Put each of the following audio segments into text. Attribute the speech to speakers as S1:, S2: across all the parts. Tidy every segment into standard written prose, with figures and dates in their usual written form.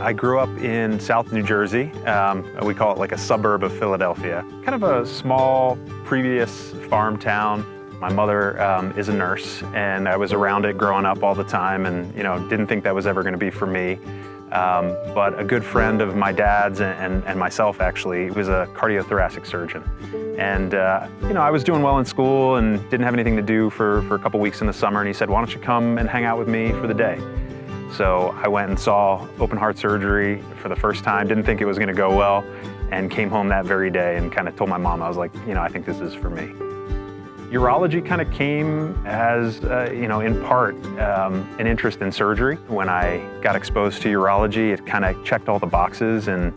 S1: I grew up in South New Jersey. We call it like a suburb of Philadelphia. Kind of a small, previous farm town. My mother is a nurse, and I was around it growing up all the time, and didn't think that was ever going to be for me. But a good friend of my dad's and myself actually was a cardiothoracic surgeon. And I was doing well in school and didn't have anything to do for a couple weeks in the summer, and he said, "Why don't you come and hang out with me for the day?" So I went and saw open heart surgery for the first time, didn't think it was going to go well, and came home that very day and kind of told my mom, I was like, I think this is for me. Urology kind of came as, in part, an interest in surgery. When I got exposed to urology, it kind of checked all the boxes. And,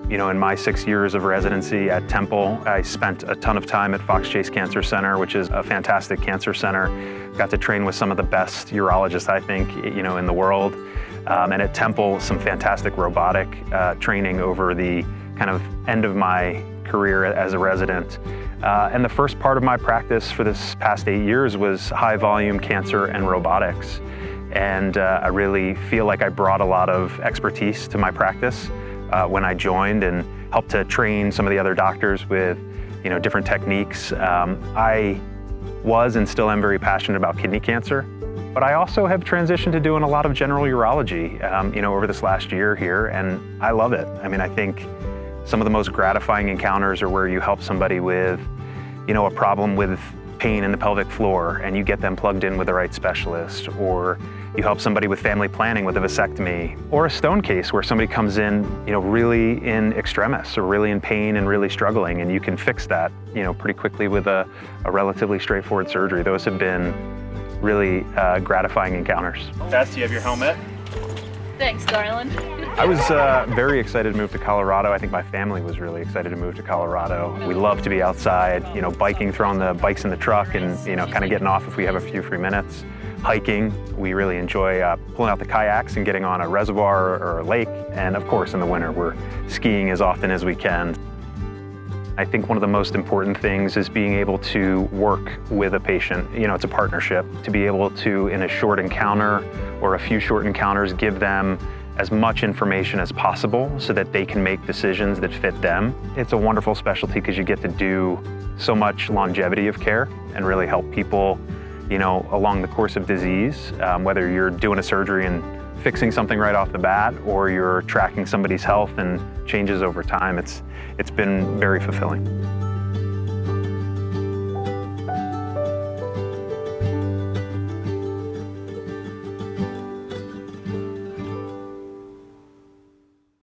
S1: in my 6 years of residency at Temple, I spent a ton of time at Fox Chase Cancer Center, which is a fantastic cancer center. Got to train with some of the best urologists, I think, in the world. And at Temple, some fantastic robotic training over the kind of end of my career as a resident. And the first part of my practice for this past 8 years was high volume cancer and robotics. And I really feel like I brought a lot of expertise to my practice when I joined, and helped to train some of the other doctors with different techniques. I was and still am very passionate about kidney cancer, but I also have transitioned to doing a lot of general urology over this last year here, and I love it. I mean, I think some of the most gratifying encounters are where you help somebody with, a problem with pain in the pelvic floor, and you get them plugged in with the right specialist, or you help somebody with family planning with a vasectomy, or a stone case where somebody comes in, really in extremis or really in pain and really struggling, and you can fix that, pretty quickly with a relatively straightforward surgery. Those have been really gratifying encounters.
S2: Tess, do you have your helmet?
S3: Thanks, darling.
S1: I was very excited to move to Colorado. I think my family was really excited to move to Colorado. We love to be outside, biking, throwing the bikes in the truck and, kind of getting off if we have a few free minutes. Hiking, we really enjoy pulling out the kayaks and getting on a reservoir or a lake. And of course, in the winter, we're skiing as often as we can. I think one of the most important things is being able to work with a patient. It's a partnership. To be able to, in a short encounter or a few short encounters, give them as much information as possible so that they can make decisions that fit them. It's a wonderful specialty because you get to do so much longevity of care and really help people, along the course of disease, whether you're doing a surgery and fixing something right off the bat, or you're tracking somebody's health and changes over time. It's been very fulfilling.